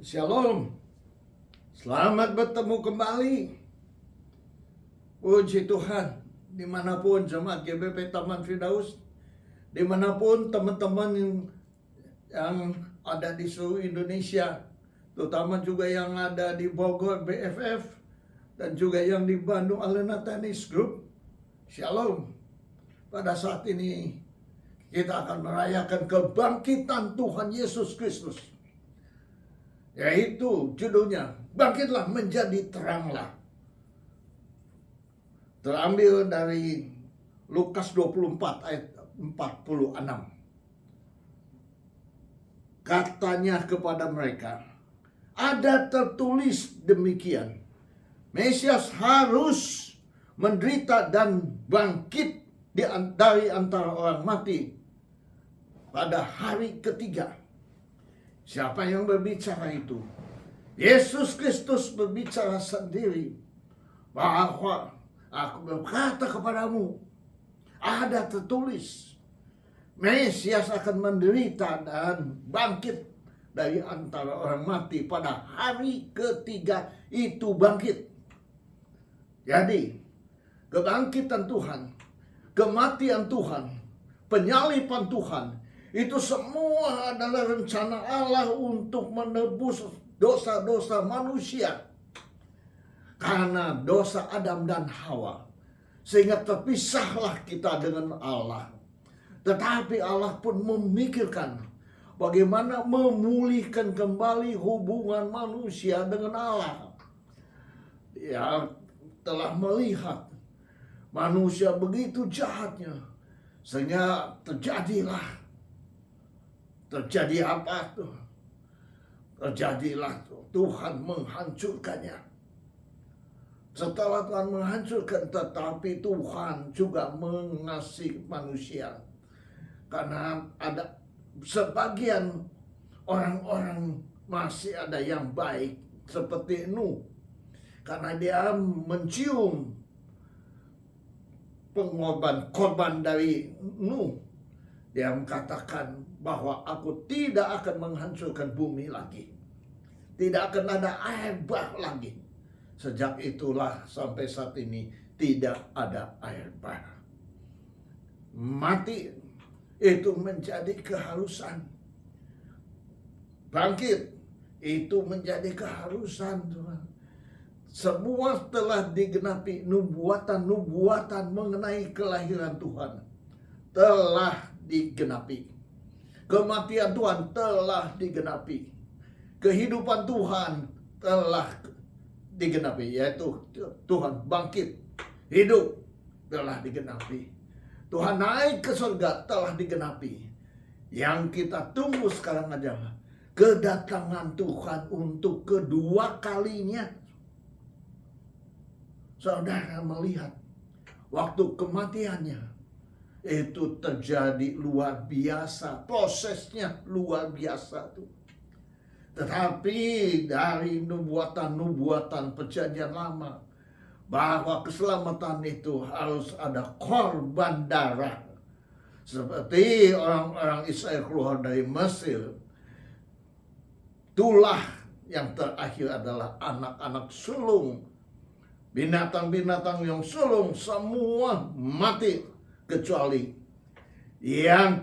Shalom, selamat bertemu kembali. Puji Tuhan, dimanapun jemaat GBP Taman Firdaus, dimanapun teman-teman yang ada di seluruh Indonesia, terutama juga yang ada di Bogor BFF, dan juga yang di Bandung Alena Tennis Group. Shalom, pada saat ini kita akan merayakan kebangkitan Tuhan Yesus Kristus. Yaitu judulnya, Bangkitlah Menjadi Teranglah. Terambil dari Lukas 24 ayat 46. Katanya kepada mereka, ada tertulis demikian, Mesias harus menderita dan bangkit dari antara orang mati pada hari ketiga. Siapa yang berbicara itu? Yesus Kristus berbicara sendiri bahwa aku berkata kepadamu, ada tertulis, Mesias akan menderita dan bangkit dari antara orang mati pada hari ketiga itu bangkit. Jadi, kebangkitan Tuhan, kematian Tuhan, penyaliban Tuhan, itu semua adalah rencana Allah untuk menebus dosa-dosa manusia. Karena dosa Adam dan Hawa, sehingga terpisahlah kita dengan Allah. Tetapi Allah pun memikirkan bagaimana memulihkan kembali hubungan manusia dengan Allah. Dia telah melihat manusia begitu jahatnya, sehingga terjadi apa tuh? Terjadilah Tuhan menghancurkannya. Setelah Tuhan menghancurkan, tetapi Tuhan juga mengasihi manusia. Karena ada sebagian orang-orang masih ada yang baik, seperti Nuh. Karena dia mencium korban dari Nuh. Dia mengatakan bahwa aku tidak akan menghancurkan bumi lagi. Tidak akan ada air bah lagi. Sejak itulah sampai saat ini tidak ada air bah. Mati itu menjadi keharusan. Bangkit itu menjadi keharusan, Tuhan. Semua telah digenapi, nubuatan mengenai kelahiran Tuhan telah digenapi. Kematian Tuhan telah digenapi. Kehidupan Tuhan telah digenapi, yaitu Tuhan bangkit, hidup telah digenapi. Tuhan naik ke surga telah digenapi. Yang kita tunggu sekarang adalah kedatangan Tuhan untuk kedua kalinya. Saudara melihat waktu kematiannya itu terjadi luar biasa, prosesnya luar biasa tuh. Tetapi dari nubuatan perjanjian lama bahwa keselamatan itu harus ada korban darah. Seperti orang-orang Israel keluar dari Mesir, itulah yang terakhir adalah anak-anak sulung. Binatang-binatang yang sulung semua mati, kecuali yang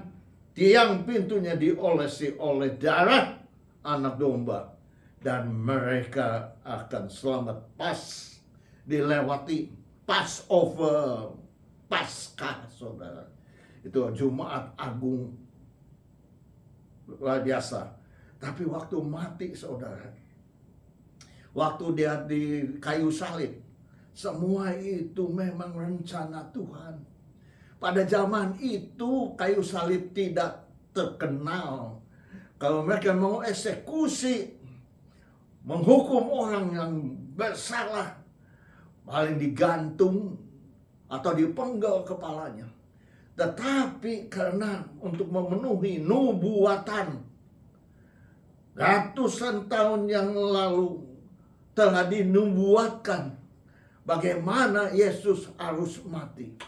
tiang pintunya diolesi oleh darah anak domba, dan mereka akan selamat pas dilewati Passover, Paskah, saudara. Itu Jumat Agung luar biasa. Tapi waktu mati, saudara, waktu dia di kayu salib, semua itu memang rencana Tuhan. Pada zaman itu kayu salib tidak terkenal. Kalau mereka mau eksekusi, menghukum orang yang bersalah, paling digantung atau dipenggal kepalanya. Tetapi karena untuk memenuhi nubuatan ratusan tahun yang lalu telah dinubuatkan bagaimana Yesus harus mati.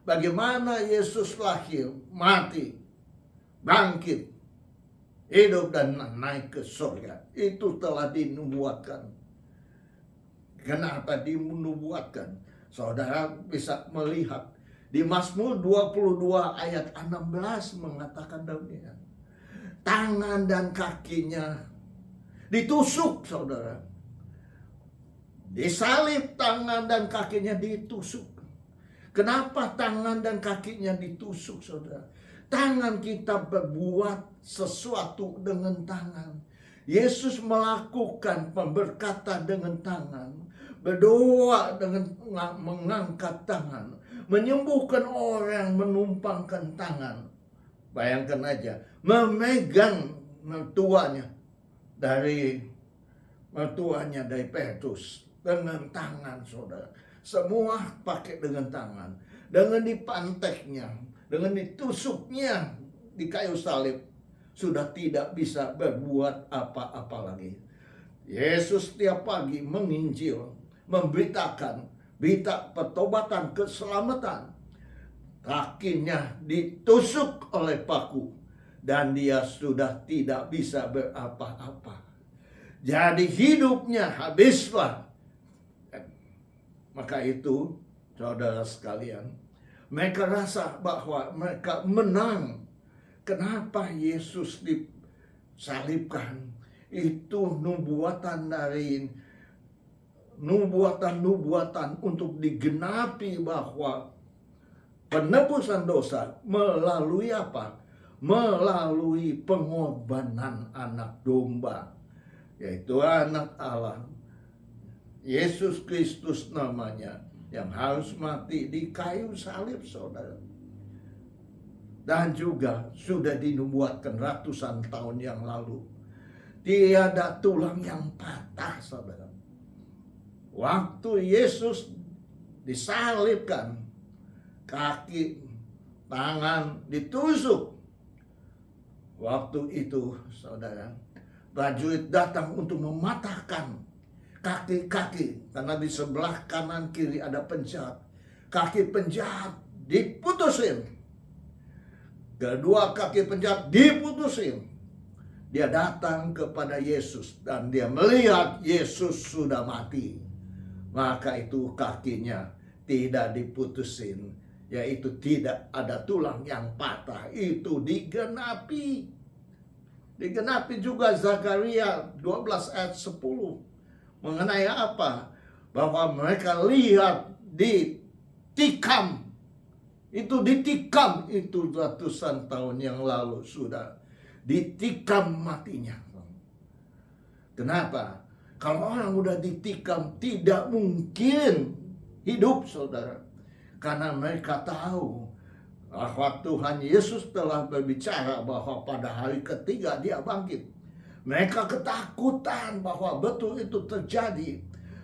Bagaimana Yesus lahir, mati, bangkit, hidup dan naik ke surga. Itu telah dinubuatkan. Kenapa dinubuatkan? Saudara bisa melihat di Mazmur 22 ayat 16 mengatakan demikian. Tangan dan kakinya ditusuk, saudara. Disalib, tangan dan kakinya ditusuk. Kenapa tangan dan kakinya ditusuk, saudara? Tangan kita berbuat sesuatu dengan tangan. Yesus melakukan pemberkatan dengan tangan. Berdoa dengan mengangkat tangan. Menyembuhkan orang, menumpangkan tangan. Bayangkan aja, memegang mertuanya dari Petrus dengan tangan, saudara. Semua pakai dengan tangan. Dengan dipanteknya, dengan ditusuknya di kayu salib, sudah tidak bisa berbuat apa-apa lagi. Yesus setiap pagi menginjil, memberitakan berita pertobatan, keselamatan. Kakinya ditusuk oleh paku dan dia sudah tidak bisa berapa-apa. Jadi hidupnya habislah. Maka itu, saudara sekalian, mereka rasa bahwa mereka menang. Kenapa Yesus disalibkan? Itu nubuatan untuk digenapi bahwa penebusan dosa melalui apa? Melalui pengorbanan anak domba, yaitu anak Allah, Yesus Kristus namanya, yang harus mati di kayu salib, saudara. Dan juga sudah dinubuatkan ratusan tahun yang lalu. Tiada tulang yang patah, saudara. Waktu Yesus disalibkan, kaki, tangan ditusuk. Waktu itu, saudara, prajurit datang untuk mematahkan kaki-kaki, karena di sebelah kanan kiri ada penjahat. Kaki penjahat diputusin. Kedua kaki penjahat diputusin. Dia datang kepada Yesus dan dia melihat Yesus sudah mati. Maka itu kakinya tidak diputusin, yaitu tidak ada tulang yang patah. Itu digenapi. Digenapi juga Zakaria 12 ayat 10. Mengenai apa? Bahwa mereka lihat ditikam. Itu ditikam. Itu ratusan tahun yang lalu sudah ditikam matinya. Kenapa? Kalau orang udah ditikam tidak mungkin hidup, saudara. Karena mereka tahu bahwa Tuhan Yesus telah berbicara bahwa pada hari ketiga dia bangkit. Mereka ketakutan bahwa betul itu terjadi.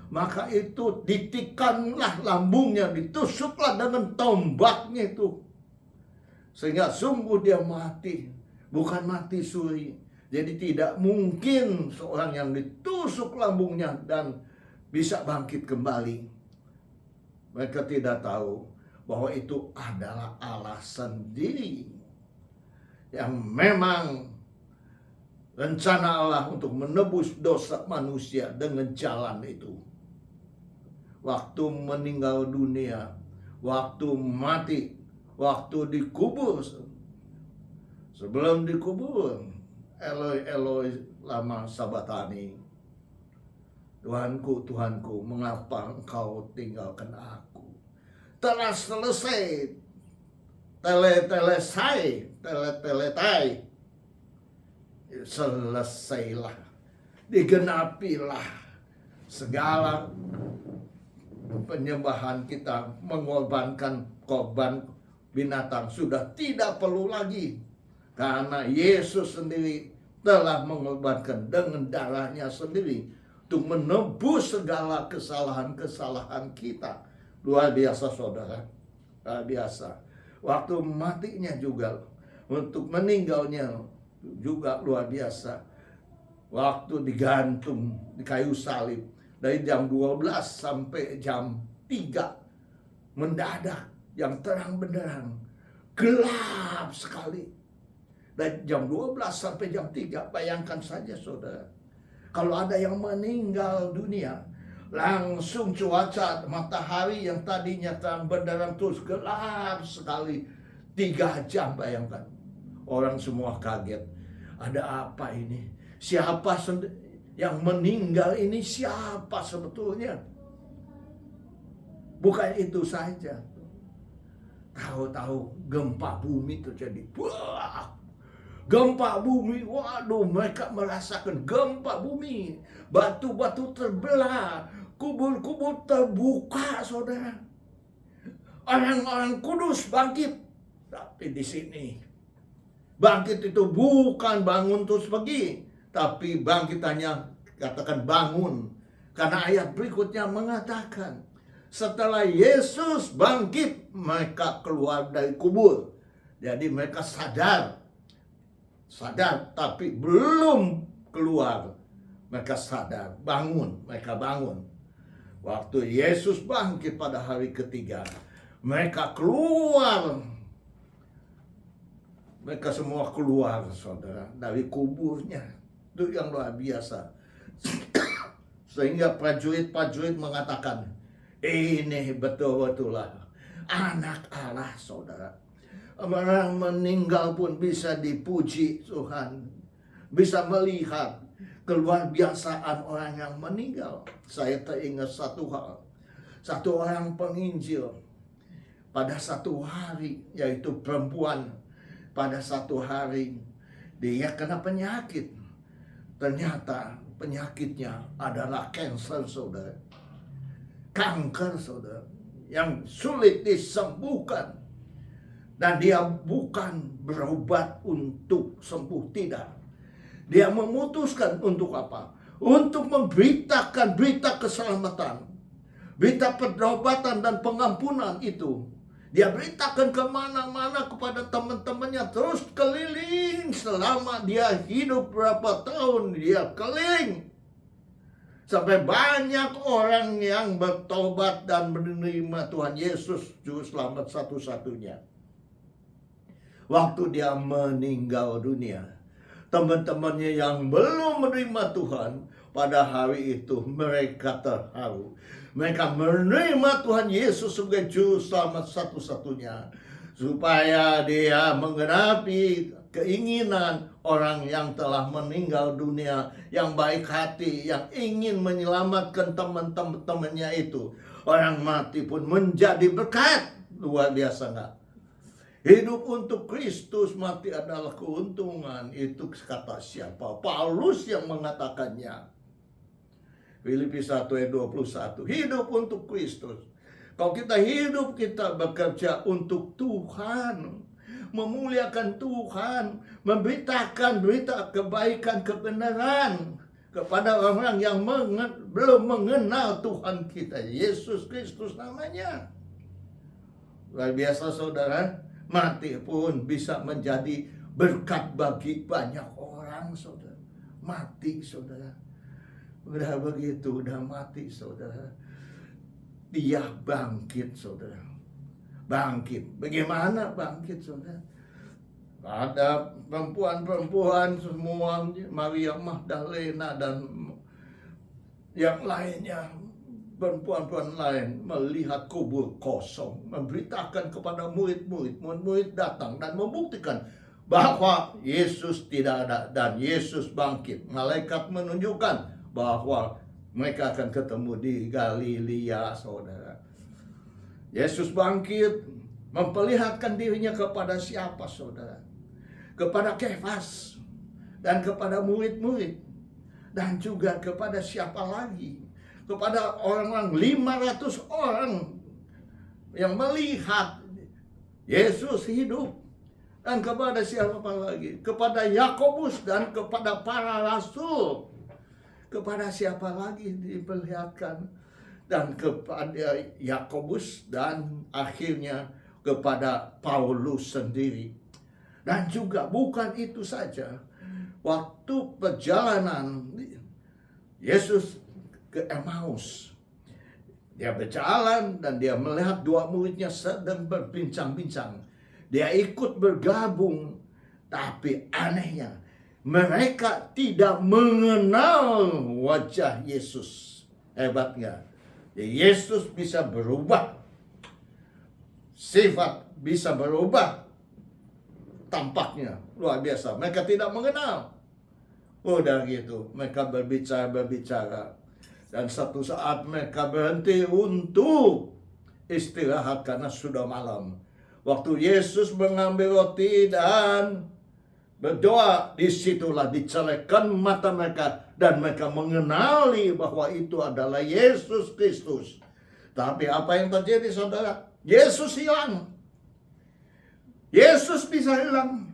Maka itu ditikamlah lambungnya, ditusuklah dengan tombaknya itu. Sehingga sungguh dia mati, bukan mati suri. Jadi tidak mungkin seorang yang ditusuk lambungnya dan bisa bangkit kembali. Mereka tidak tahu bahwa itu adalah Allah sendiri yang memang rencana Allah untuk menebus dosa manusia dengan jalan itu. Waktu meninggal dunia, waktu mati, waktu dikubur. Sebelum dikubur, Eloi, Eloi, lama sabatani. Tuhanku, Tuhanku, mengapa engkau tinggalkan aku? Telah selesai, tele-tai. Selesailah, digenapilah segala penyembahan kita, mengorbankan korban binatang sudah tidak perlu lagi, karena Yesus sendiri telah mengorbankan dengan darahnya sendiri untuk menebus segala kesalahan-kesalahan kita. Luar biasa, saudara, luar biasa. Waktu matinya juga, untuk meninggalnya juga luar biasa. Waktu digantung di kayu salib dari jam 12 sampai jam 3 mendadak, yang terang benderang, gelap sekali. dari jam 12 sampai jam 3. Bayangkan saja saudara, kalau ada yang meninggal dunia, langsung cuaca matahari yang tadinya terang benderang terus gelap sekali 3 jam. Bayangkan, orang semua kaget. Ada apa ini? Siapa yang meninggal ini? Siapa sebetulnya? Bukan itu saja, tahu-tahu gempa bumi terjadi. Wah, gempa bumi, waduh, mereka merasakan gempa bumi. Batu-batu terbelah, kubur-kubur terbuka, saudara. Orang-orang kudus bangkit. Tapi di sini, bangkit itu bukan bangun terus pergi, tapi bangkit hanya katakan bangun. Karena ayat berikutnya mengatakan, setelah Yesus bangkit, mereka keluar dari kubur. Jadi mereka sadar tapi belum keluar. Mereka sadar, mereka bangun. Waktu Yesus bangkit pada hari ketiga, mereka keluar. Mereka semua keluar, saudara, dari kuburnya. Itu yang luar biasa. Sehingga prajurit-prajurit mengatakan, ini betul-betullah anak Allah, saudara. Orang meninggal pun bisa dipuji Tuhan, bisa melihat keluar biasaan orang yang meninggal. Saya teringat satu hal, satu orang penginjil pada satu hari, yaitu perempuan. Pada satu hari dia kena penyakit. Ternyata penyakitnya adalah kanker, saudara. Kanker, saudara, yang sulit disembuhkan. Dan dia bukan berobat untuk sembuh, tidak. Dia memutuskan untuk apa? Untuk memberitakan berita keselamatan, berita perobatan dan pengampunan itu. Dia beritakan kemana-mana kepada teman-temannya, terus keliling selama dia hidup berapa tahun, dia keliling. Sampai banyak orang yang bertobat dan menerima Tuhan Yesus Juru Selamat satu-satunya. Waktu dia meninggal dunia, teman-temannya yang belum menerima Tuhan, pada hari itu mereka terharu. Mereka menerima Tuhan Yesus sebagai Juru Selamat satu-satunya, supaya dia menggenapi keinginan orang yang telah meninggal dunia, yang baik hati, yang ingin menyelamatkan teman-temannya itu. Orang mati pun menjadi berkat. Luar biasa nggak? Hidup untuk Kristus, mati adalah keuntungan. Itu kata siapa? Paulus yang mengatakannya. Filipi 1 ayat 21. Hidup untuk Kristus. Kalau kita hidup, kita bekerja untuk Tuhan, memuliakan Tuhan, memberitakan berita kebaikan, kebenaran kepada orang yang belum mengenal Tuhan kita, Yesus Kristus namanya. Luar biasa, saudara. Mati pun bisa menjadi berkat bagi banyak orang, saudara. Mati, saudara. Udah begitu, udah mati, saudara. Dia bangkit, saudara. Bangkit. Bagaimana bangkit, saudara? Ada perempuan-perempuan semua, Maria Magdalena dan yang lainnya, perempuan-perempuan lain melihat kubur kosong, memberitakan kepada murid-murid datang dan membuktikan bahwa Yesus tidak ada dan Yesus bangkit. Malaikat menunjukkan bahwa mereka akan ketemu di Galilea, saudara. Yesus bangkit, memperlihatkan dirinya kepada siapa, saudara? Kepada Kefas dan kepada murid-murid, dan juga kepada siapa lagi? Kepada orang-orang 500 orang yang melihat Yesus hidup. Dan kepada siapa lagi? Kepada Yakobus dan kepada para rasul. Kepada siapa lagi diperlihatkan? Dan kepada Yakobus dan akhirnya kepada Paulus sendiri. Dan juga bukan itu saja. Waktu perjalanan Yesus ke Emmaus, dia berjalan dan dia melihat dua muridnya sedang berbincang-bincang. Dia ikut bergabung, Tapi anehnya, mereka tidak mengenal wajah Yesus. Hebat nggak? Yesus bisa berubah. Sifat bisa berubah. Tampaknya luar biasa. Mereka tidak mengenal. Udah gitu, mereka berbicara. Dan satu saat mereka berhenti untuk istirahat karena sudah malam. Waktu Yesus mengambil roti dan berdoa, disitulah dicelekkan mata mereka. Dan mereka mengenali bahwa itu adalah Yesus Kristus. Tapi apa yang terjadi, saudara? Yesus hilang. Yesus bisa hilang.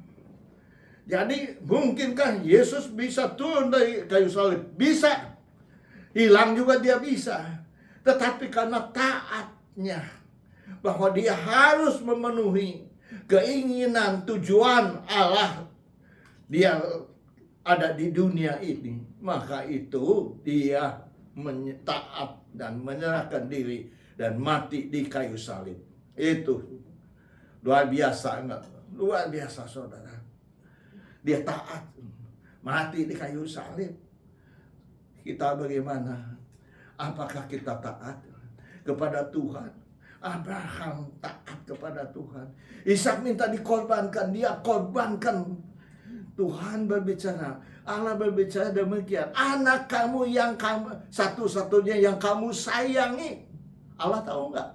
Jadi mungkinkah Yesus bisa turun dari kayu salib? Bisa. Hilang juga dia bisa. Tetapi karena taatnya, bahwa dia harus memenuhi keinginan tujuan Allah, dia ada di dunia ini, maka itu dia taat dan menyerahkan diri dan mati di kayu salib. Itu luar biasa, enggak? Luar biasa, saudara. Dia taat, mati di kayu salib. Kita bagaimana? Apakah kita taat kepada Tuhan? Abraham taat kepada Tuhan. Ishak minta dikorbankan, dia korbankan. Tuhan berbicara, Allah berbicara demikian. Anak kamu yang satu-satunya yang kamu sayangi. Allah tahu nggak?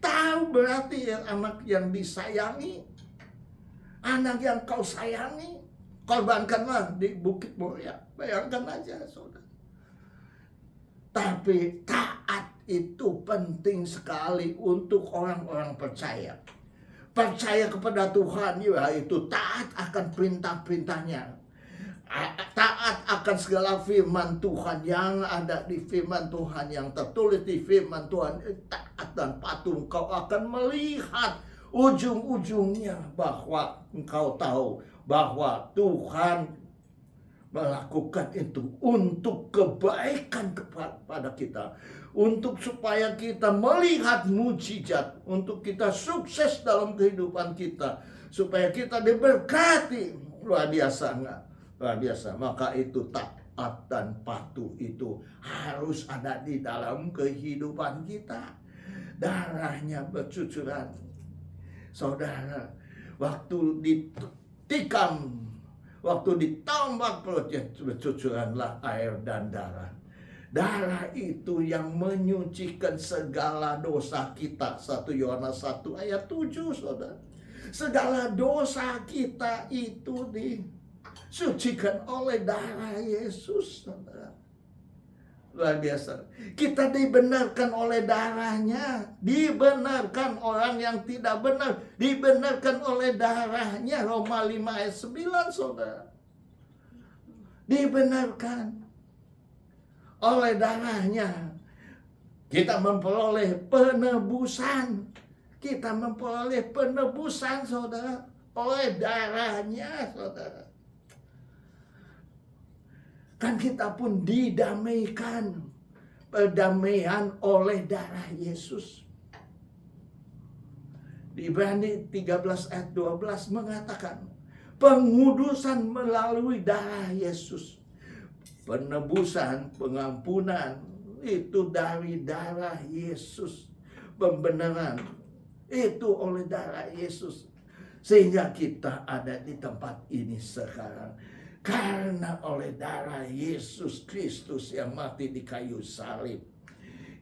Tahu, berarti anak yang disayangi. Anak yang kau sayangi, korbankanlah di Bukit Moria. Bayangkan aja, saudara. Tapi taat itu penting sekali untuk orang-orang percaya. Percaya kepada Tuhan, yaitu taat akan perintah-perintahnya. Taat akan segala firman Tuhan yang ada di firman Tuhan, yang tertulis di firman Tuhan. Taat dan patuh, engkau akan melihat ujung-ujungnya bahwa engkau tahu bahwa Tuhan melakukan itu untuk kebaikan kepada kita, untuk supaya kita melihat mujizat, untuk kita sukses dalam kehidupan kita, supaya kita diberkati. Luar biasa, enggak? Luar biasa. Maka itu taat dan patuh itu harus ada di dalam kehidupan kita. Darahnya bercucuran, saudara. Waktu ditikam, waktu ditambak perutnya, bercucuranlah air dan darah. Darah itu yang menyucikan segala dosa kita. 1 Yohanes 1 ayat 7, saudara. Segala dosa kita itu disucikan oleh darah Yesus, saudara. Luar biasa. Kita dibenarkan oleh darahnya. Dibenarkan. Orang yang tidak benar dibenarkan oleh darahnya. Roma 5 ayat 9, saudara. Dibenarkan oleh darahnya. Kita memperoleh penebusan. Kita memperoleh penebusan, saudara, oleh darahnya, saudara. Kan kita pun didamaikan, perdamaian oleh darah Yesus. Di Ibrani 13 ayat 12 mengatakan, pengudusan melalui darah Yesus. Penebusan, pengampunan, itu dari darah Yesus. Pembenaran, itu oleh darah Yesus. Sehingga kita ada di tempat ini sekarang. Karena oleh darah Yesus Kristus yang mati di kayu salib,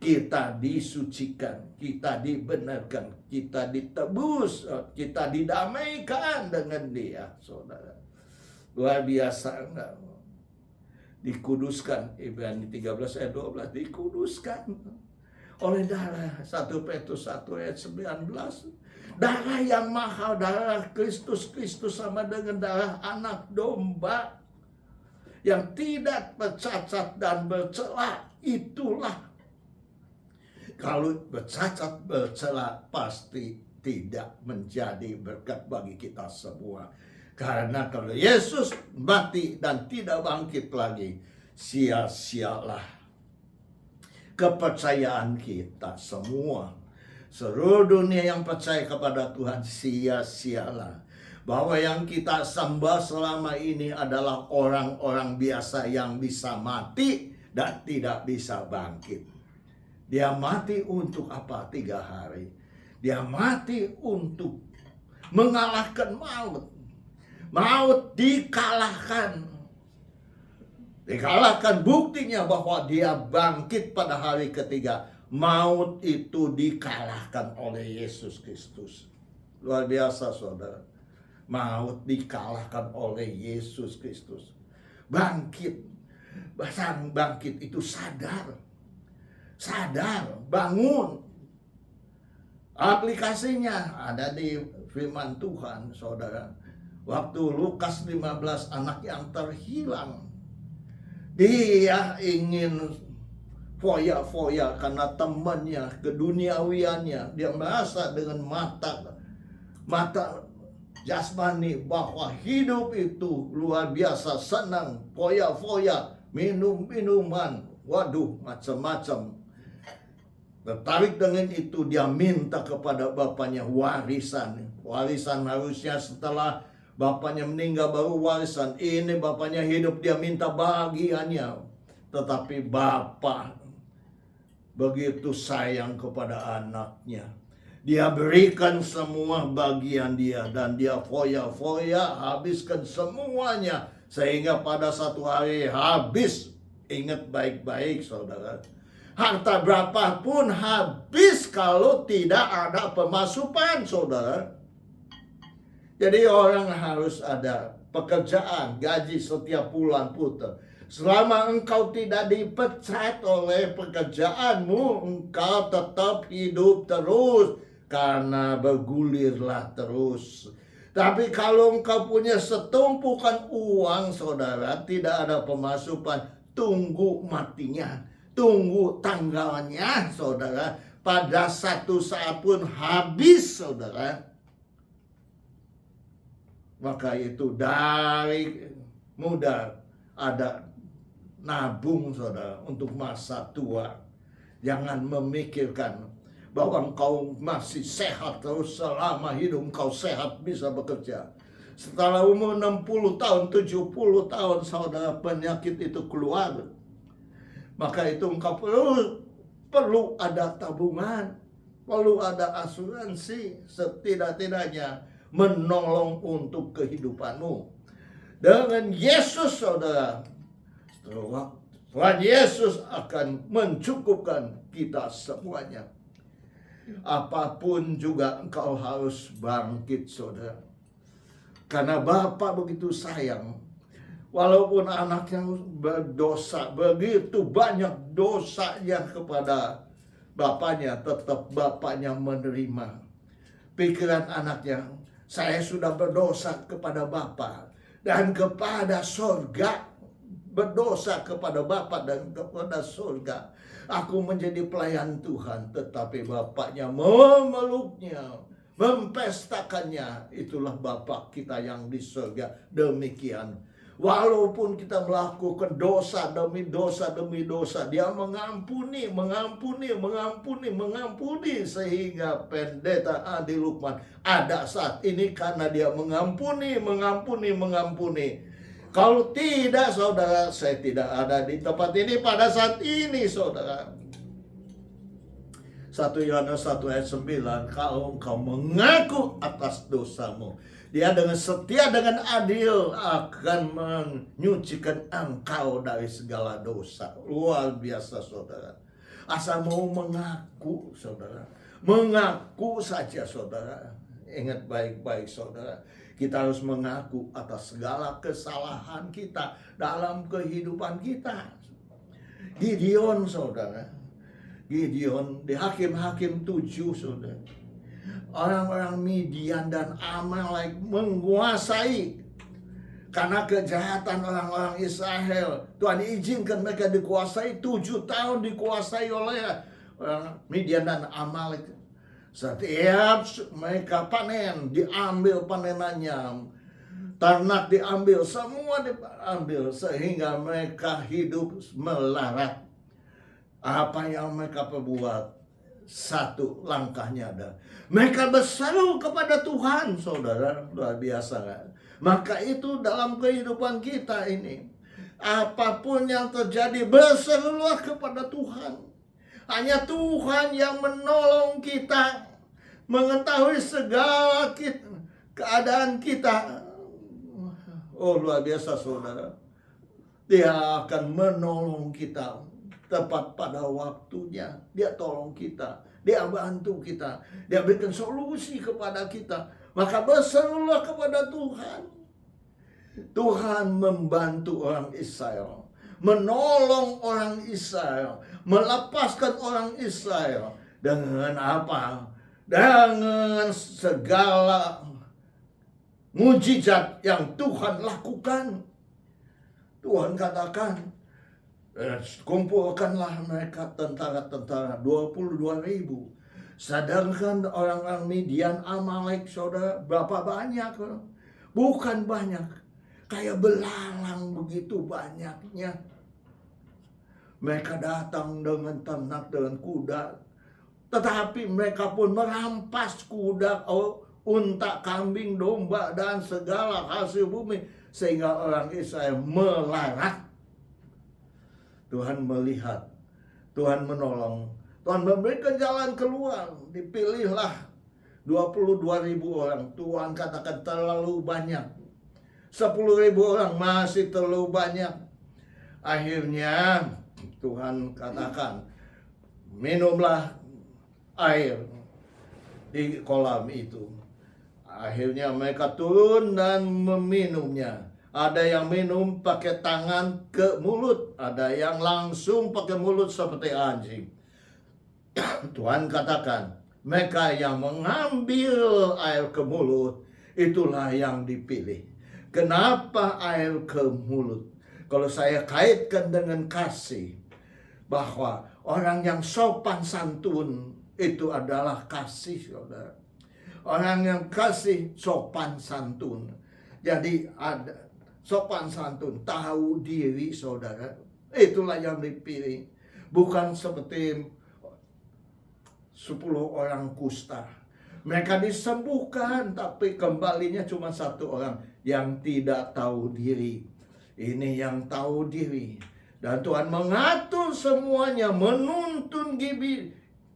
kita disucikan, kita dibenarkan, kita ditebus, kita didamaikan dengan Dia, saudara. Luar biasa, enggak? Dikuduskan, Ibrani 13 ayat 12, dikuduskan oleh darah. 1 Petrus 1 ayat 19. Darah yang mahal, darah Kristus sama dengan darah anak domba yang tidak bercacat dan bercela. Itulah, kalau bercacat bercela pasti tidak menjadi berkat bagi kita semua. Karena kalau Yesus mati dan tidak bangkit lagi, sia-sialah kepercayaan kita semua. Seluruh dunia yang percaya kepada Tuhan sia-sialah. bahwa yang kita sembah selama ini adalah orang-orang biasa yang bisa mati dan tidak bisa bangkit. Dia mati untuk apa? 3 hari. Dia mati untuk mengalahkan maut. Maut dikalahkan. Dikalahkan, buktinya bahwa dia bangkit pada hari ketiga. Maut itu dikalahkan oleh Yesus Kristus. Luar biasa, saudara. Maut dikalahkan oleh Yesus Kristus. Bangkit. Bahkan bangkit itu sadar. Sadar, bangun. Aplikasinya ada di firman Tuhan, saudara. Waktu Lukas 15, anak yang terhilang. Dia ingin foya-foya karena temannya, keduniawiannya. Dia merasa dengan mata jasmani bahwa hidup itu luar biasa senang, foya-foya, minum-minuman, waduh macam-macam. Tertarik dengan itu, dia minta kepada bapaknya warisan. Warisan harusnya setelah bapaknya meninggal baru warisan. Ini bapaknya hidup, dia minta bagiannya. Tetapi bapak begitu sayang kepada anaknya. Dia berikan semua bagian dia. Dan dia foya-foya, habiskan semuanya. Sehingga pada satu hari habis. Ingat baik-baik, saudara. Harta berapapun habis kalau tidak ada pemasukan, saudara. Jadi orang harus ada pekerjaan, gaji setiap bulan putar. Selama engkau tidak dipecat oleh pekerjaanmu, engkau tetap hidup terus. Karena bergulirlah terus. Tapi kalau engkau punya setumpukan uang, saudara, tidak ada pemasukan, tunggu matinya. Tunggu tanggalnya, saudara. Pada satu saat pun habis, saudara. Maka itu dari muda ada nabung, saudara, untuk masa tua. Jangan memikirkan bahwa engkau masih sehat terus selama hidup engkau sehat bisa bekerja. Setelah umur 60 tahun, 70 tahun, saudara, penyakit itu keluar. Maka itu engkau perlu ada tabungan, perlu ada asuransi, setidak-tidaknya menolong untuk kehidupanmu. Dengan Yesus, saudara, Tuhan Yesus akan mencukupkan kita semuanya. Apapun juga engkau harus bangkit, saudara. Karena Bapa begitu sayang. Walaupun anaknya berdosa, begitu banyak dosanya kepada bapaknya, tetap bapaknya menerima. Pikiran anaknya, saya sudah berdosa kepada Bapa dan kepada surga. Berdosa kepada Bapa dan kepada surga. Aku menjadi pelayan Tuhan, tetapi bapaknya memeluknya, mempestakannya. Itulah Bapa kita yang di surga. Demikian. Walaupun kita melakukan dosa demi dosa demi dosa, Dia mengampuni, mengampuni, mengampuni, mengampuni. Sehingga pendeta Adi Lukman ada saat ini karena Dia mengampuni, mengampuni, mengampuni. Kalau tidak, saudara, saya tidak ada di tempat ini pada saat ini, saudara. 1 Yohanes 1 ayat 9, kalau engkau mengaku atas dosamu, Dia dengan setia, dengan adil akan menyucikan engkau dari segala dosa. Luar biasa, saudara. Asal mau mengaku, saudara. Mengaku saja, saudara. Ingat baik-baik, saudara. Kita harus mengaku atas segala kesalahan kita dalam kehidupan kita. Gideon, saudara. Gideon di Hakim-Hakim 7, saudara. Orang-orang Midian dan Amalek menguasai. Karena kejahatan orang-orang Israel, Tuhan izinkan mereka dikuasai. 7 tahun dikuasai oleh orang Midian dan Amalek. Setiap mereka panen, diambil panenannya. Ternak diambil, semua diambil. Sehingga mereka hidup melarat. Apa yang mereka perbuat? satu langkahnya ada. Mereka berseru kepada Tuhan, saudara, luar biasa kan? Maka itu dalam kehidupan kita ini, apapun yang terjadi, berserulah kepada Tuhan. Hanya Tuhan yang menolong kita, mengetahui segala keadaan kita. Oh, luar biasa, saudara. Dia akan menolong kita tepat pada waktunya. Dia tolong kita, dia bantu kita, dia berikan solusi kepada kita. Maka berserulah kepada Tuhan. Tuhan membantu orang Israel, menolong orang Israel, melepaskan orang Israel dengan apa? Dengan segala mujizat yang Tuhan lakukan. Tuhan katakan, kumpulkanlah mereka tentara-tentara 22.000. Sedangkan orang-orang Midian, Amalek, saudara, berapa banyak? Bukan banyak, kayak belalang begitu banyaknya. Mereka datang dengan ternak, dengan kuda. Tetapi mereka pun merampas kuda, unta, kambing, domba, dan segala hasil bumi. Sehingga orang Israel melarat. Tuhan melihat, Tuhan menolong, Tuhan memberikan jalan keluar. Dipilihlah 22.000 orang. Tuhan katakan terlalu banyak. 10.000 orang masih terlalu banyak. Akhirnya Tuhan katakan, minumlah air di kolam itu. Akhirnya mereka turun dan meminumnya. Ada yang minum pakai tangan ke mulut, ada yang langsung pakai mulut seperti anjing. Tuhan katakan, mereka yang mengambil air ke mulut, itulah yang dipilih. Kenapa air ke mulut? Kalau saya kaitkan dengan kasih, bahwa orang yang sopan santun itu adalah kasih, saudara. Orang yang kasih sopan santun. Jadi ada sopan santun, tahu diri, saudara. Itulah yang dipilih. Bukan seperti 10 orang kusta. Mereka disembuhkan, tapi kembalinya cuma 1 orang yang tidak tahu diri. Ini yang tahu diri. Dan Tuhan mengatur semuanya, menuntun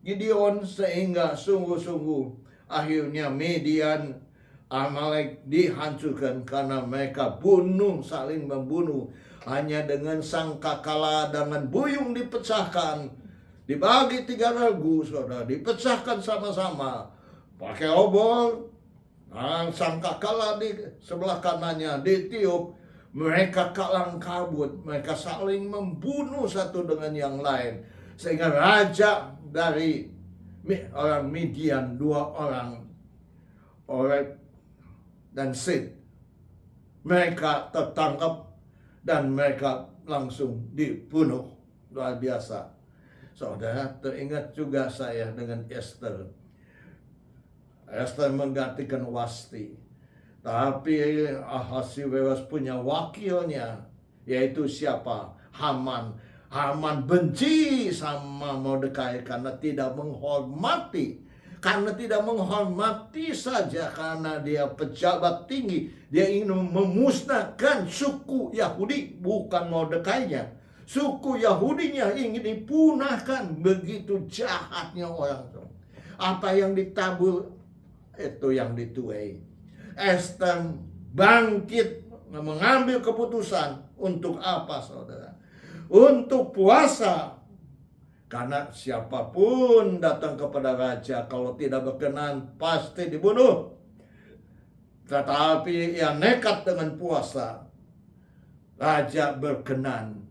Gideon sehingga sungguh-sungguh akhirnya Midian, Amalek dihancurkan karena mereka saling membunuh. Hanya dengan sangkakala, dengan buyung dipecahkan, dibagi 3 regu, saudara, dipecahkan sama-sama. Pakai obor, sangkakala di sebelah kanannya ditiup, mereka kalang kabut, mereka saling membunuh satu dengan yang lain. Sehingga raja dari orang Midian, 2 orang, Oreb dan Sid, mereka tertangkap dan mereka langsung dibunuh. Luar biasa. Saudara, teringat juga saya dengan Esther. Esther menggantikan Wasti. Tapi Ahasiweros punya wakilnya, yaitu siapa? Haman. Haman benci sama Mordekai karena tidak menghormati. Karena tidak menghormati saja, karena dia pejabat tinggi. Dia ingin memusnahkan suku Yahudi, bukan Mordekainya. Suku Yahudinya ingin dipunahkan. Begitu jahatnya orang itu. Apa yang ditabur, itu yang dituai. Esther bangkit mengambil keputusan. Untuk apa, saudara? Untuk puasa. Karena siapapun datang kepada raja, kalau tidak berkenan pasti dibunuh. Tetapi ia nekat dengan puasa. Raja berkenan.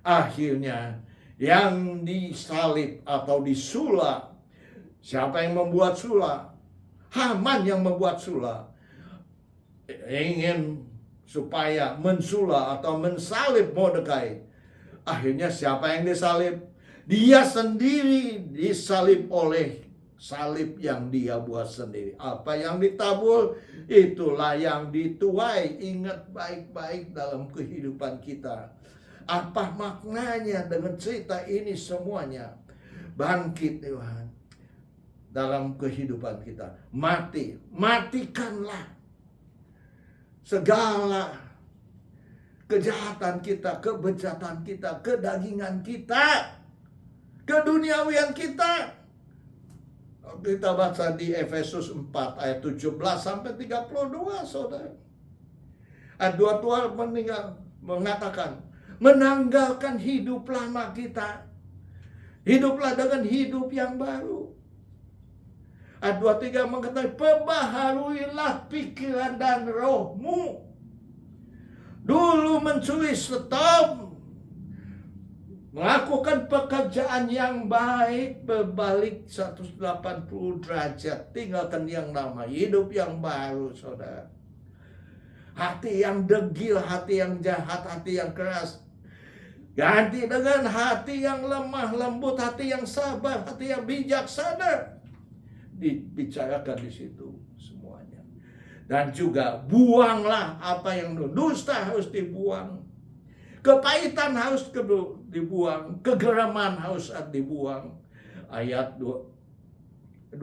Akhirnya yang disalib atau disula. Siapa yang membuat sula? Haman yang membuat sula. Ingin supaya mensula atau mensalib Mordekai. Akhirnya siapa yang disalib? Dia sendiri disalib oleh salib yang dia buat sendiri. Apa yang ditabur, itulah yang dituai. Ingat baik-baik dalam kehidupan kita. Apa maknanya dengan cerita ini semuanya? Bangkit Tuhan. dalam kehidupan kita. Matikanlah segala kejahatan kita, kebejatan kita, kedagingan kita, keduniawian kita. Kita baca di Efesus 4 ayat 17 sampai 32, saudara. Ayat 22 mengatakan, menanggalkan hidup lama kita, hiduplah dengan hidup yang baru. Ayat 23 mengatakan, perbaharuilah pikiran dan rohmu. Dulu mencuri, stop. Melakukan pekerjaan yang baik, berbalik 180 derajat. Tinggalkan yang lama, hidup yang baru, saudara. Hati yang degil, hati yang jahat, hati yang keras, ganti dengan hati yang lemah lembut, hati yang sabar, hati yang bijaksana. Dibicarakan di situ semuanya. Dan juga buanglah apa yang dusta harus dibuang. Kepahitan harus dibuang, kegeraman harus dibuang. Ayat 22.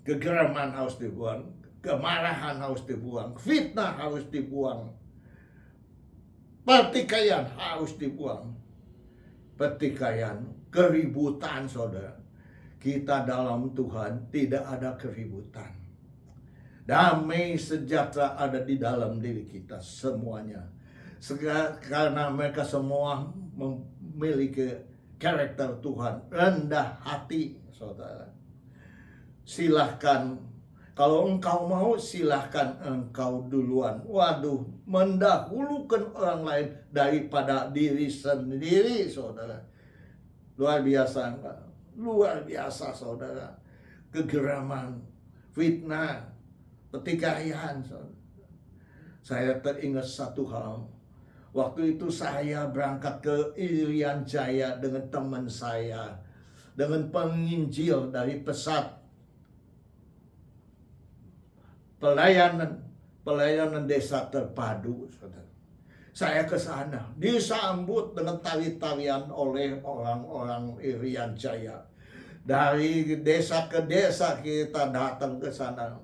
Kegeraman harus dibuang, kemarahan harus dibuang, fitnah harus dibuang, pertikaian harus dibuang. Pertikaian, keributan, saudara. Kita dalam Tuhan tidak ada keributan. Damai sejahtera ada di dalam diri kita semuanya. Karena mereka semua memiliki karakter Tuhan, rendah hati, saudara. Silahkan, kalau engkau mau, silahkan engkau duluan. Waduh, mendahulukan orang lain daripada diri sendiri, saudara. Luar biasa enggak? Luar biasa, saudara. Kegeraman, fitnah, pertikaian, saudara. Saya teringat satu hal. Waktu itu saya berangkat ke Irian Jaya dengan teman saya, dengan penginjil dari Pesat. Pelayanan desa terpadu, saudara. Saya ke sana, disambut dengan tari-tarian oleh orang-orang Irian Jaya. Dari desa ke desa kita datang ke sana.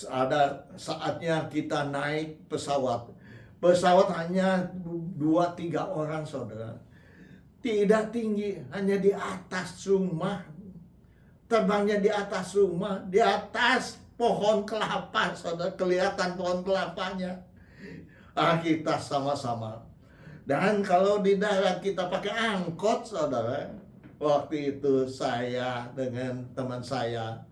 Ada saatnya kita naik pesawat. Pesawat hanya 2-3 orang, saudara. Tidak tinggi, hanya di atas rumah. Terbangnya di atas rumah, di atas pohon kelapa, saudara. Kelihatan pohon kelapanya. Kita sama-sama. Dan kalau di darat kita pakai angkot, saudara. Waktu itu saya dengan teman saya,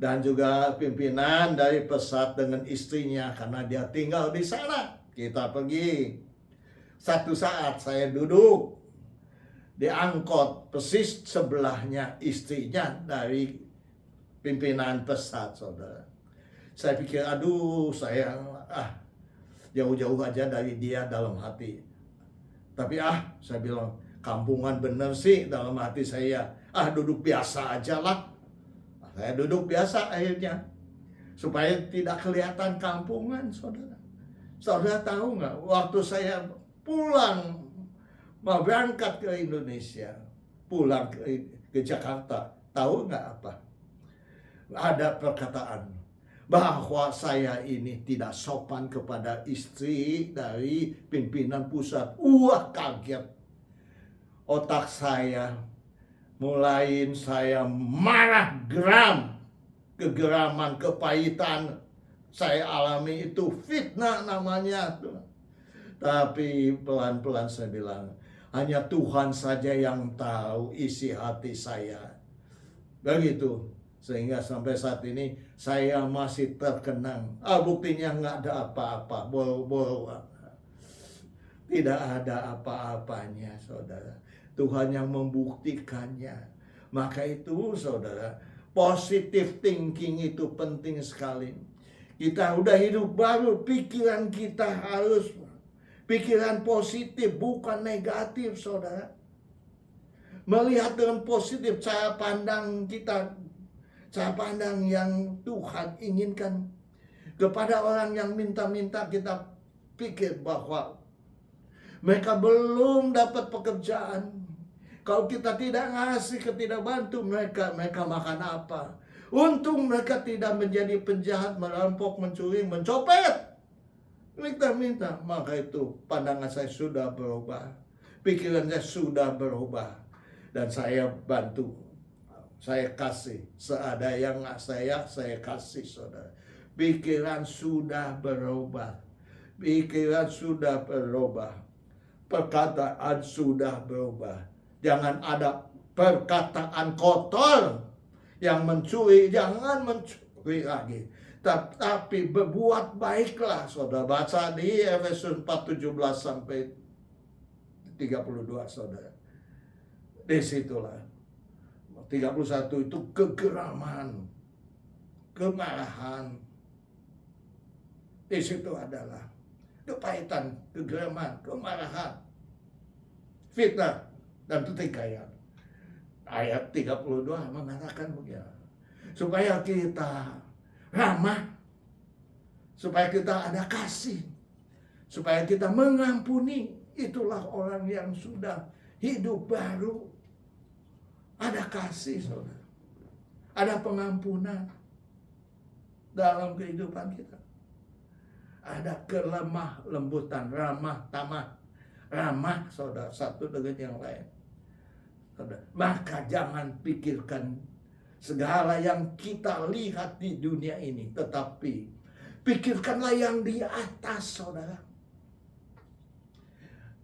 dan juga pimpinan dari Pesat dengan istrinya, karena dia tinggal di sana. Kita pergi. Satu saat saya duduk di angkot, persis sebelahnya istrinya dari pimpinan Pesat, saudara. Saya pikir, aduh, saya jauh-jauh aja dari dia dalam hati. Tapi saya bilang, kampungan bener sih dalam hati saya. Duduk biasa aja lah. Saya duduk biasa akhirnya, supaya tidak kelihatan kampungan, saudara. Saudara tahu nggak, waktu saya pulang, mau berangkat ke Indonesia, pulang ke Jakarta, tahu nggak apa? Ada perkataan bahwa saya ini tidak sopan kepada istri dari pimpinan pusat. Kaget. Otak saya mulai, saya marah, geram, kegeraman, kepahitan. Saya alami itu, fitnah namanya. Tapi pelan-pelan saya bilang, hanya Tuhan saja yang tahu isi hati saya. Begitu. Sehingga sampai saat ini saya masih terkenang. Buktinya nggak ada apa-apa, boro-boro. Tidak ada apa-apanya, saudara. Tuhan yang membuktikannya. Maka itu, saudara, positive thinking itu penting sekali. Kita udah hidup baru, pikiran kita harus pikiran positif, bukan negatif, saudara. Melihat dengan positif, cara pandang kita, cara pandang yang Tuhan inginkan. Kepada orang yang minta-minta, kita pikir bahwa mereka belum dapat pekerjaan, Kalau kita tidak ngasih, kita tidak bantu mereka, mereka makan apa? Untung mereka tidak menjadi penjahat, merampok, mencuri, mencopet. Minta-minta. Maka itu pandangan saya sudah berubah. Pikiran saya sudah berubah. Dan saya bantu. Saya kasih. Seadanya saya kasih, saudara. Pikiran sudah berubah. Pikiran sudah berubah. Perkataan sudah berubah. Jangan ada perkataan kotor yang mencuri. Jangan mencuri lagi. Tapi berbuat baiklah, saudara. Baca di Efesus 4:17 sampai 32, saudara. Disitulah 31 itu kegeraman, kemarahan. Di situ adalah kepahitan, kegeraman, kemarahan, fitnah, dan pertikaian. Ayat 32 mengatakan begini, supaya kita ramah, supaya kita ada kasih, supaya kita mengampuni. Itulah orang yang sudah hidup baru. Ada kasih, saudara. Ada pengampunan dalam kehidupan kita. Ada kelemah lembutan, ramah, tamah. Ramah, saudara, satu dengan yang lain. Saudara, maka jangan pikirkan segala yang kita lihat di dunia ini, tetapi pikirkanlah yang di atas, saudara.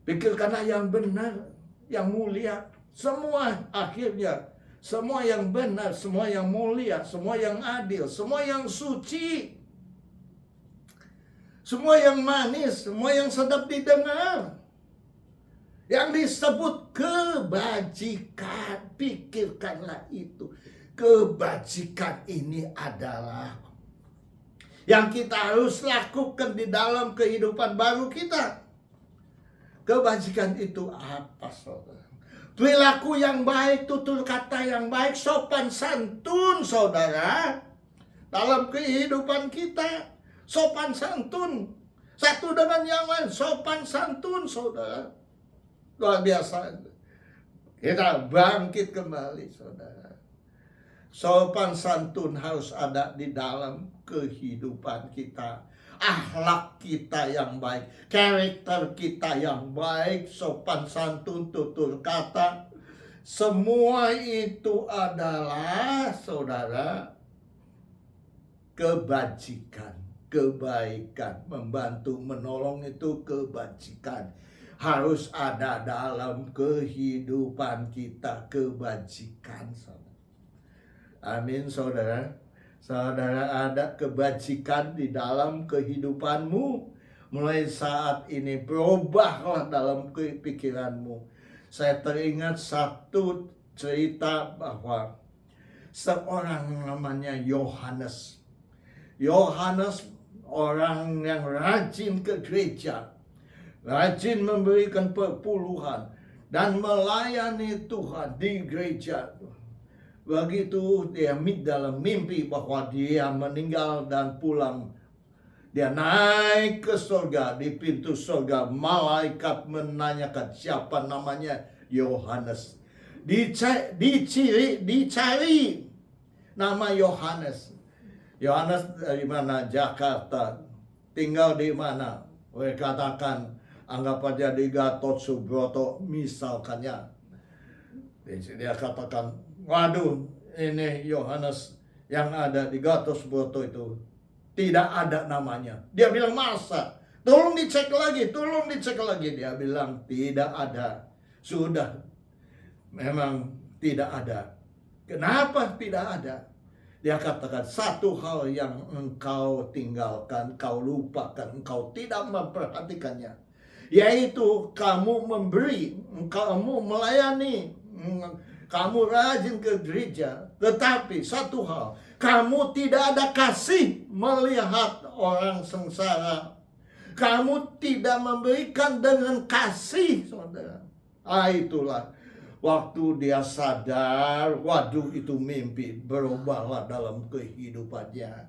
Pikirkanlah yang benar, yang mulia. Semua akhirnya, semua yang benar, semua yang mulia, semua yang adil, semua yang suci, semua yang manis, semua yang sedap didengar, yang disebut kebajikan. Pikirkanlah itu. Kebajikan ini adalah yang kita harus lakukan di dalam kehidupan baru kita. Kebajikan itu apa, saudara? Perilaku yang baik, tutur kata yang baik, sopan santun, saudara. Dalam kehidupan kita, sopan santun. Satu dengan yang lain, sopan santun, saudara. Luar biasa. Kita bangkit kembali, saudara. Sopan santun harus ada di dalam kehidupan kita. Akhlak kita yang baik, karakter kita yang baik, sopan santun, tutur kata. Semua itu adalah, saudara, kebajikan, kebaikan. Membantu, menolong itu kebajikan. Harus ada dalam kehidupan kita, kebajikan, saudara. Amin, saudara. Saudara, ada kebajikan di dalam kehidupanmu. Mulai saat ini berubahlah dalam pikiranmu. Saya teringat satu cerita bahwa seorang namanya Yohanes. Yohanes orang yang rajin ke gereja, rajin memberikan perpuluhan dan melayani Tuhan di gereja. Begitu dia dalam mimpi bahwa dia meninggal dan pulang. Dia naik ke surga, di pintu surga malaikat menanyakan siapa namanya. Yohanes. Dicari nama Yohanes. Yohanes dari mana? Jakarta. Tinggal di mana? Mereka katakan anggap aja di Gatot Subroto misalkannya. Dia katakan, waduh, ini Yohanes yang ada di Gatot Subroto itu tidak ada namanya. Dia bilang, masa? Tolong dicek lagi, tolong dicek lagi. Dia bilang tidak ada. Sudah, memang tidak ada. Kenapa tidak ada? Dia katakan satu hal yang engkau tinggalkan, kau lupakan, engkau tidak memperhatikannya, yaitu kamu memberi, kamu melayani, kamu rajin ke gereja, tetapi satu hal, kamu tidak ada kasih melihat orang sengsara. Kamu tidak memberikan dengan kasih, saudara. Itulah waktu dia sadar, waduh itu mimpi, berubahlah dalam kehidupannya.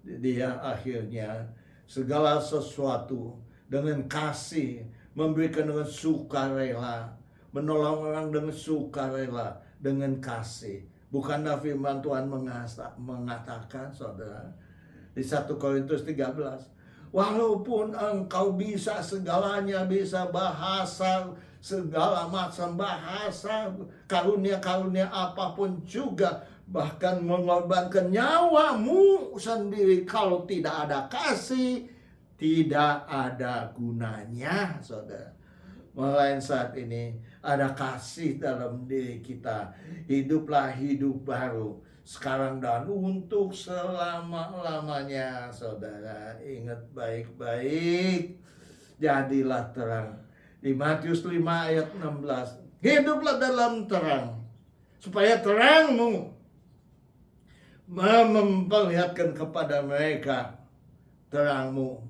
Dia akhirnya segala sesuatu dengan kasih, memberikan dengan sukarela, menolong orang dengan sukarela, dengan kasih. Bukanlah firman Tuhan mengatakan, saudara, di 1 Korintus 13, walaupun engkau bisa segalanya, bisa bahasa, segala macam bahasa, karunia-karunia apapun juga, bahkan mengorbankan nyawamu sendiri, kalau tidak ada kasih, tidak ada gunanya, saudara. Melain saat ini ada kasih dalam diri kita, hiduplah hidup baru sekarang dan untuk selama-lamanya. Saudara, ingat baik-baik, jadilah terang. Di Matius 5 ayat 16, hiduplah dalam terang, supaya terangmu memperlihatkan kepada mereka terangmu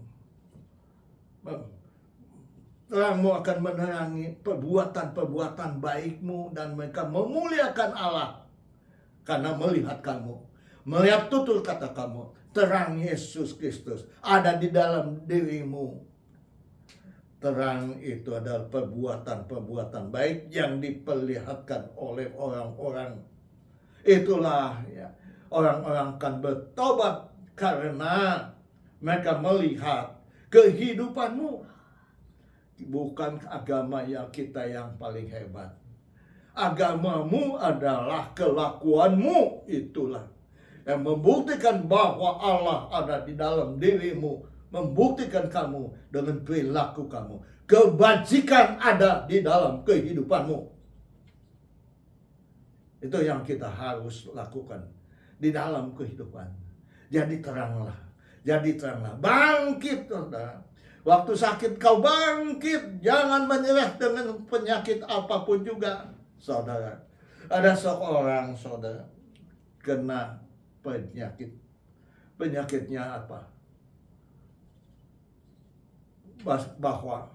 akan menerangi perbuatan-perbuatan baikmu, dan mereka memuliakan Allah karena melihat kamu, melihat tutur kata kamu. Terang Yesus Kristus ada di dalam dirimu. Terang itu adalah perbuatan-perbuatan baik yang diperlihatkan oleh orang-orang. Itulah ya, orang-orang akan bertobat karena mereka melihat kehidupanmu. Bukan agama yang kita yang paling hebat. Agamamu adalah kelakuanmu, itulah yang membuktikan bahwa Allah ada di dalam dirimu, membuktikan kamu dengan perilaku kamu. Kebajikan ada di dalam kehidupanmu. Itu yang kita harus lakukan di dalam kehidupan. Jadi teranglah, bangkit, saudara. Waktu sakit kau bangkit, jangan menyerah dengan penyakit apapun juga, saudara. Ada seorang saudara kena penyakit. Penyakitnya apa? Bahwa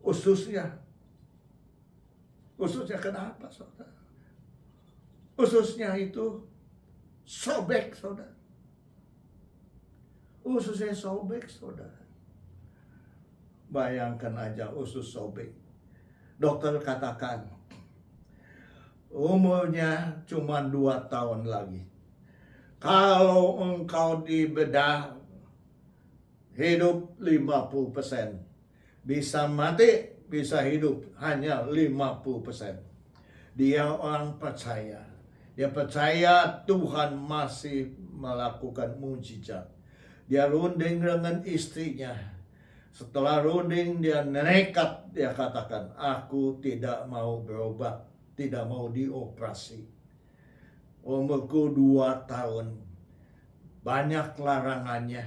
ususnya kenapa, saudara? Ususnya itu sobek, saudara. Ususnya sobek, saudara. Bayangkan aja usus sobek. Dokter katakan umurnya cuma 2 tahun lagi. Kalau engkau dibedah, hidup 50%. Bisa mati, bisa hidup hanya 50%. Dia orang percaya. Dia percaya Tuhan masih melakukan mujizat. Dia runding dengan istrinya. Setelah runding dia nekat, dia katakan, aku tidak mau berobat, tidak mau dioperasi. Umurku 2 tahun, banyak larangannya.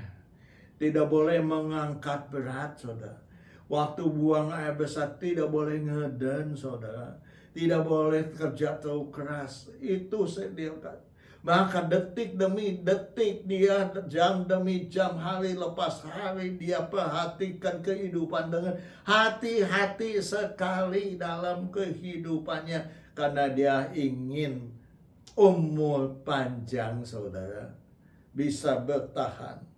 Tidak boleh mengangkat berat, saudara. Waktu buang air besar tidak boleh ngeden, saudara. Tidak boleh kerja terlalu keras. Itu sediakan. Maka detik demi detik dia, jam demi jam, hari lepas hari dia perhatikan kehidupan dengan hati-hati sekali dalam kehidupannya. Karena dia ingin umur panjang, saudara. Bisa bertahan.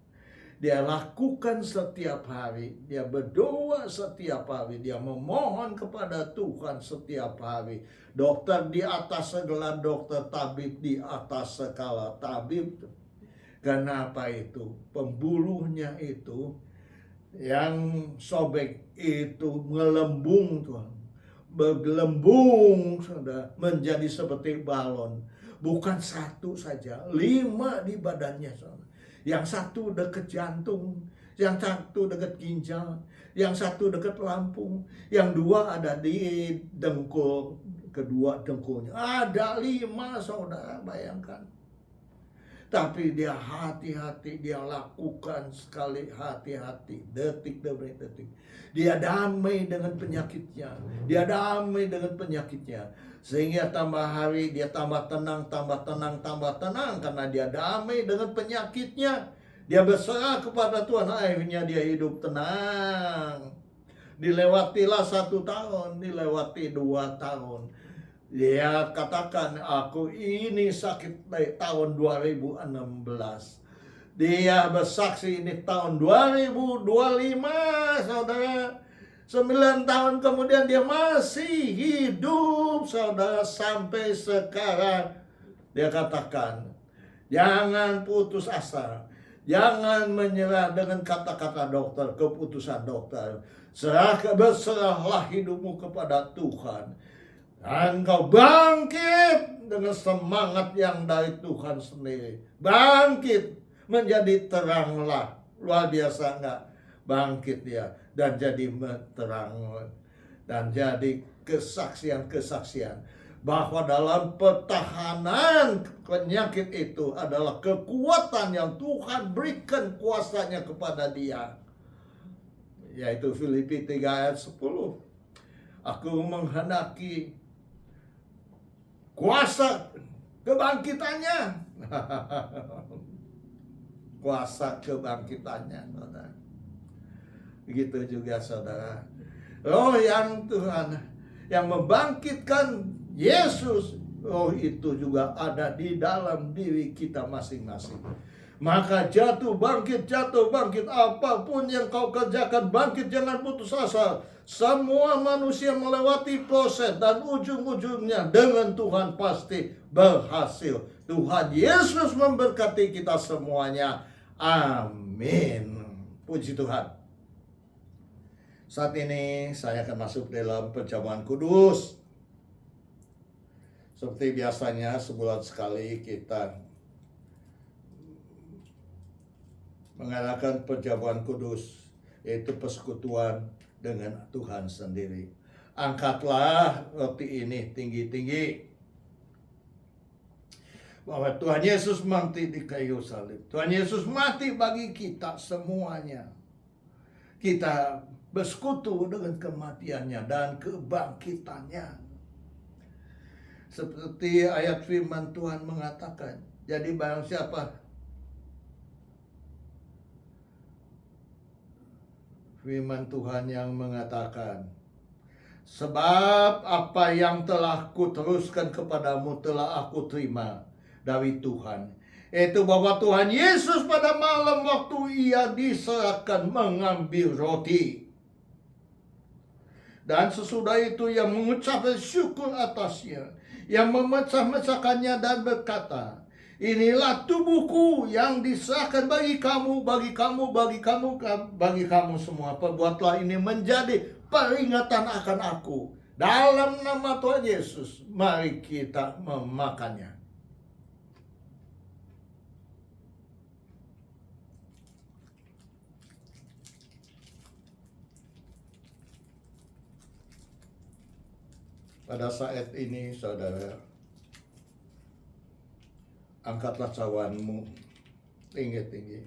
Dia lakukan setiap hari, dia berdoa setiap hari, dia memohon kepada Tuhan setiap hari. Dokter di atas segala dokter, tabib di atas segala tabib. Kenapa itu? Pembuluhnya itu yang sobek itu melembung, Tuhan. Bergelembung, saudara, menjadi seperti balon. Bukan 1 saja, 5 di badannya, saudara. Yang 1 dekat jantung, yang 1 dekat ginjal, yang 1 dekat lambung, yang 2 ada di dengkul, kedua dengkulnya. Ada 5, saudara, bayangkan. Tapi dia hati-hati, dia lakukan sekali hati-hati, detik demi detik. Dia damai dengan penyakitnya, Sehingga tambah hari dia tambah tenang, karena dia damai dengan penyakitnya. Dia berserah kepada Tuhan, akhirnya dia hidup tenang. Dilewatilah 1 tahun, dilewati 2 tahun. Dia katakan, aku ini sakit dari tahun 2016. Dia bersaksi ini tahun 2025, saudara. 9 tahun kemudian dia masih hidup, saudara, sampai sekarang. Dia katakan, jangan putus asa. Jangan menyerah dengan kata-kata dokter, keputusan dokter. Berserahlah hidupmu kepada Tuhan. Dan engkau bangkit dengan semangat yang dari Tuhan sendiri. Bangkit menjadi teranglah. Luar biasa enggak? Bangkit dia dan jadi terang. Dan jadi kesaksian-kesaksian bahwa dalam pertahanan penyakit itu adalah kekuatan yang Tuhan berikan kuasanya kepada dia. Yaitu Filipi 3 ayat 10. Aku menghendaki kuasa kebangkitannya. Kuasa kebangkitannya, saudara. Begitu juga, saudara. Roh yang Tuhan yang membangkitkan Yesus, roh itu juga ada di dalam diri kita masing-masing. Maka jatuh bangkit, apapun yang kau kerjakan, bangkit, jangan putus asa. Semua manusia melewati proses dan ujung-ujungnya dengan Tuhan pasti berhasil. Tuhan Yesus memberkati kita semuanya. Amin. Puji Tuhan. Saat ini saya akan masuk dalam perjamuan kudus. Seperti biasanya sebulan sekali kita mengadakan perjamuan kudus, yaitu persekutuan dengan Tuhan sendiri. Angkatlah roti ini tinggi-tinggi, bahwa Tuhan Yesus mati di kayu salib. Tuhan Yesus mati bagi kita semuanya. Kita bersekutu dengan kematiannya dan kebangkitannya. Seperti ayat firman Tuhan mengatakan, jadi barang siapa firman Tuhan yang mengatakan, sebab apa yang telah kuteruskan kepadamu telah aku terima dari Tuhan, yaitu bahwa Tuhan Yesus pada malam waktu ia diserahkan mengambil roti, dan sesudah itu ia mengucapkan syukur atasnya, yang memecah-mecahkannya dan berkata, inilah tubuhku yang diserahkan bagi kamu semua. Perbuatlah ini menjadi peringatan akan aku. Dalam nama Tuhan Yesus, mari kita memakannya. Pada saat ini, saudara, angkatlah cawanmu tinggi-tinggi.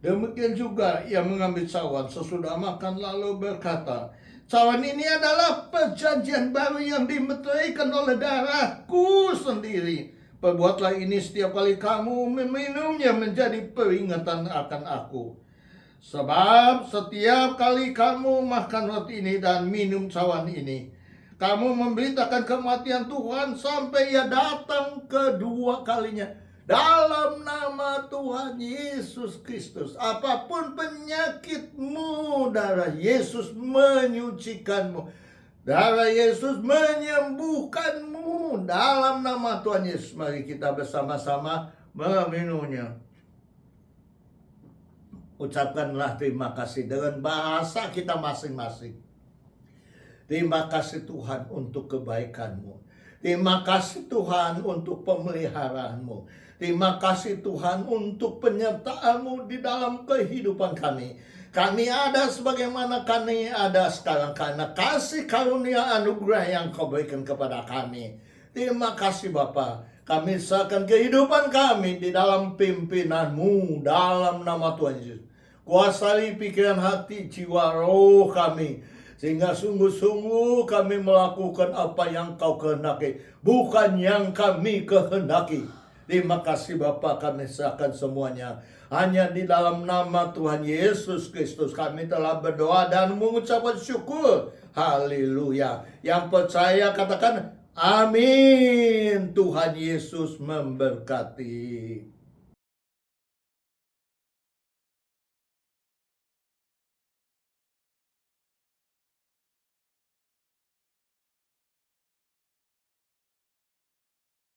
Demikian juga ia mengambil cawan sesudah makan lalu berkata, cawan ini adalah perjanjian baru yang dimeteraikan oleh darahku sendiri. Perbuatlah ini setiap kali kamu meminumnya menjadi peringatan akan aku. Sebab setiap kali kamu makan roti ini dan minum cawan ini, kamu memberitakan kematian Tuhan sampai ia datang kedua kalinya. Dalam nama Tuhan Yesus Kristus, apapun penyakitmu, darah Yesus menyucikanmu. Darah Yesus menyembuhkanmu. Dalam nama Tuhan Yesus, mari kita bersama-sama meminumnya. Ucapkanlah terima kasih dengan bahasa kita masing-masing. Terima kasih Tuhan untuk kebaikanmu. Terima kasih Tuhan untuk pemeliharaanmu. Terima kasih Tuhan untuk penyertaanmu di dalam kehidupan kami. Kami ada sebagaimana kami ada sekarang karena kasih karunia anugerah yang kau berikan kepada kami. Terima kasih Bapa. Kami serahkan kehidupan kami di dalam pimpinanmu dalam nama Tuhan Yesus. Kuasai pikiran, hati, jiwa, roh kami, sehingga sungguh-sungguh kami melakukan apa yang kau kehendaki, bukan yang kami kehendaki. Terima kasih Bapa, kami serahkan semuanya. Hanya di dalam nama Tuhan Yesus Kristus kami telah berdoa dan mengucapkan syukur. Haleluya. Yang percaya katakan Amin. Tuhan Yesus memberkati.